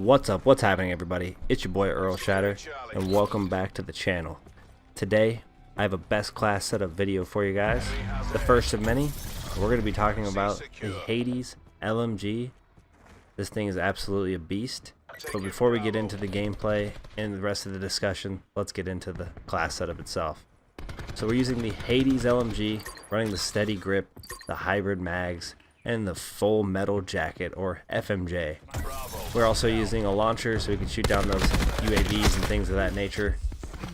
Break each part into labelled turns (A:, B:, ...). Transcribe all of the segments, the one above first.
A: What's up? What's happening, everybody? It's your boy Earl Shatter, and welcome back to the channel. Today, I have a best class setup video for you guys. The first of many. We're going to be talking about the Hades LMG. This thing is absolutely a beast. But before we get into the gameplay and the rest of the discussion, let's get into the class setup itself. So we're using the Hades LMG, running the steady grip, the hybrid mags, and the full metal jacket, or FMJ. We're also using a launcher so we can shoot down those UAVs and things of that nature.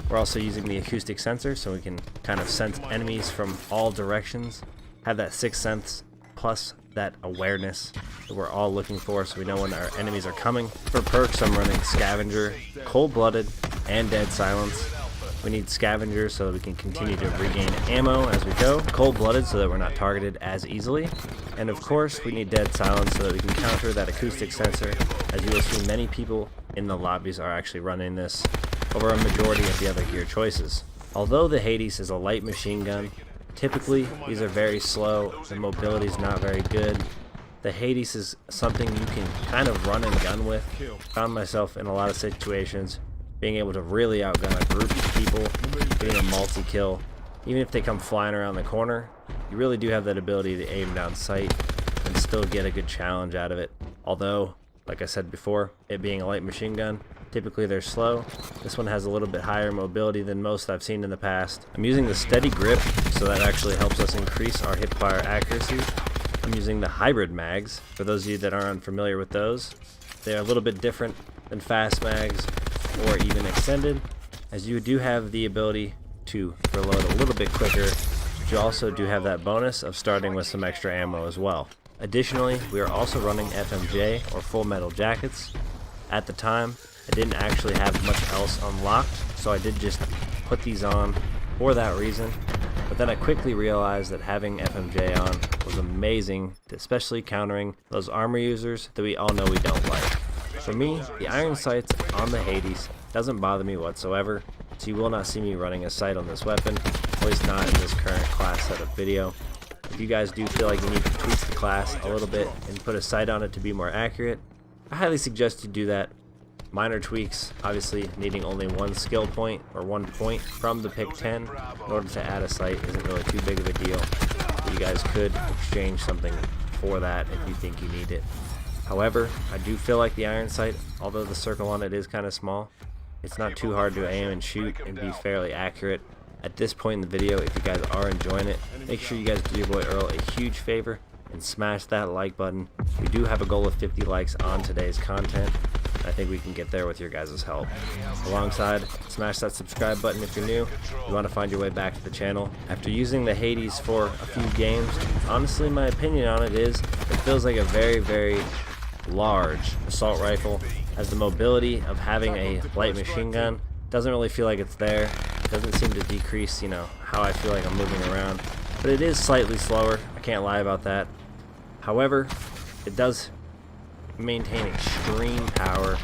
A: We're also using the acoustic sensor so we can kind of sense enemies from all directions, have that sixth sense plus that awareness that we're all looking for so we know when our enemies are coming. For perks, I'm running Scavenger, Cold-Blooded, and Dead Silence. We need Scavenger so that we can continue to regain ammo as we go, Cold-Blooded so that we're not targeted as easily, and of course we need Dead Silence so that we can counter that acoustic sensor. As you will see, many people in the lobbies are actually running this over a majority of the other gear choices. Although the Hades is a light machine gun, typically these are very slow, the mobility is not very good. The Hades is something you can kind of run and gun with. Found myself in a lot of situations being able to really outgun a group of people, getting a multi-kill. Even if they come flying around the corner, you really do have that ability to aim down sight and still get a good challenge out of it. Although, like I said before, it being a light machine gun, typically they're slow. This one has a little bit higher mobility than most I've seen in the past. I'm using the steady grip, so that actually helps us increase our hipfire accuracy. I'm using the hybrid mags. For those of you that aren't unfamiliar with those, they're a little bit different than fast mags or even extended, as you do have the ability to reload a little bit quicker, but you also do have that bonus of starting with some extra ammo as well. Additionally, we are also running FMJ, or full metal jackets. At the time, I didn't actually have much else unlocked, so I did just put these on for that reason. But then I quickly realized that having FMJ on was amazing, especially countering those armor users that we all know we don't like. For me, the iron sights on the Hades doesn't bother me whatsoever, so you will not see me running a sight on this weapon, at least not in this current class setup video. If you guys do feel like you need to tweak the class a little bit and put a sight on it to be more accurate, I highly suggest you do that. Minor tweaks, obviously needing only one skill point or 1 point from the pick 10 in order to add a sight isn't really too big of a deal. You guys could exchange something for that if you think you need it. However, I do feel like the iron sight, although the circle on it is kind of small, it's not too hard to aim and shoot and be fairly accurate. At this point in the video, if you guys are enjoying it, make sure you guys do your boy Earl a huge favor and smash that like button. We do have a goal of 50 likes on today's content. I think we can get there with your guys' help. Alongside, smash that subscribe button if you're new. You want to find your way back to the channel. After using the Hades for a few games, honestly my opinion on it is it feels like a very large assault rifle. Has the mobility of having a light machine gun. Doesn't really feel like it's there. Doesn't seem to decrease, how I feel like I'm moving around. But it is slightly slower. I can't lie about that. However, it does maintain extreme power.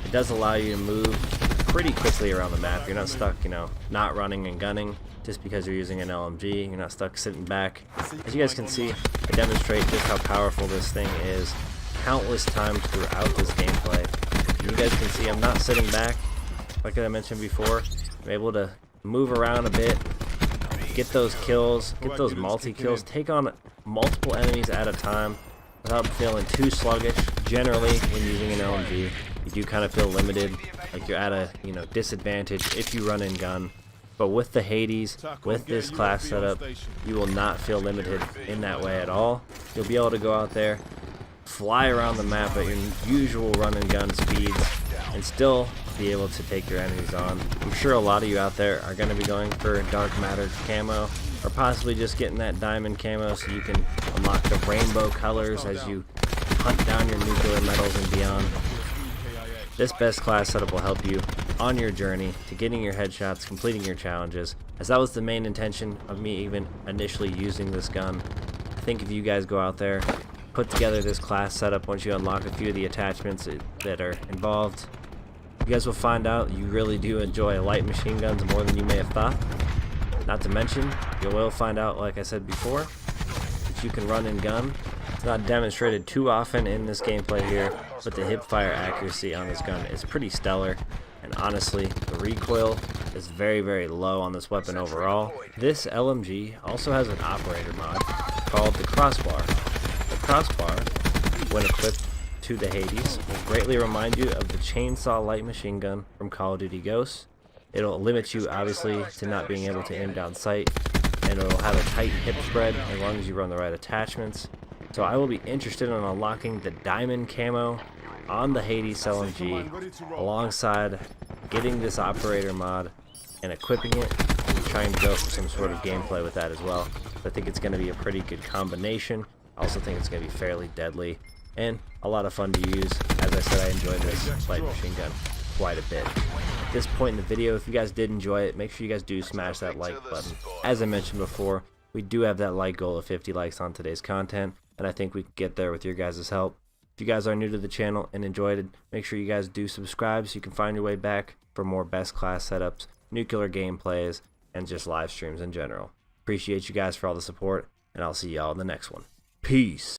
A: It does allow you to move pretty quickly around the map. You're not stuck, not running and gunning just because you're using an LMG. You're not stuck sitting back. As you guys can see, I demonstrate just how powerful this thing is countless times throughout this gameplay. And you guys can see I'm not sitting back. Like I mentioned before, I'm able to move around a bit, get those kills, get those multi-kills, take on multiple enemies at a time without feeling too sluggish. Generally, when using an LMG, you do kind of feel limited, like you're at a disadvantage if you run and gun. But with the Hades, with this class setup, you will not feel limited in that way at all. You'll be able to go out there, fly around the map at your usual run and gun speeds, and still be able to take your enemies on. I'm sure a lot of you out there are going to be going for dark matter camo, or possibly just getting that diamond camo so you can unlock the rainbow colors as you hunt down your nuclear metals and beyond. This best class setup will help you on your journey to getting your headshots, completing your challenges, as that was the main intention of me even initially using this gun. I think if you guys go out there, put together this class setup, once you unlock a few of the attachments that are involved, you guys will find out you really do enjoy light machine guns more than you may have thought. Not to mention, you will find out, like I said before, that you can run and gun not demonstrated too often in this gameplay here, but the hip fire accuracy on this gun is pretty stellar, and honestly the recoil is very low on this weapon overall. This LMG also has an operator mod called the crossbar. The crossbar, when equipped to the Hades, will greatly remind you of the chainsaw light machine gun from Call of Duty Ghosts. It'll limit you obviously to not being able to aim down sight, and it'll have a tight hip spread as long as you run the right attachments. So I will be interested in unlocking the diamond camo on the Hades LMG alongside getting this operator mod and equipping it, and trying to go for some sort of gameplay with that as well. I think it's going to be a pretty good combination. I also think it's going to be fairly deadly and a lot of fun to use. As I said, I enjoyed this light machine gun quite a bit. At this point in the video, if you guys did enjoy it, make sure you guys do smash that like button. As I mentioned before, we do have that like goal of 50 likes on today's content, and I think we can get there with your guys' help. If you guys are new to the channel and enjoyed it, make sure you guys do subscribe so you can find your way back for more best class setups, nuclear gameplays, and just live streams in general. Appreciate you guys for all the support, and I'll see y'all in the next one. Peace.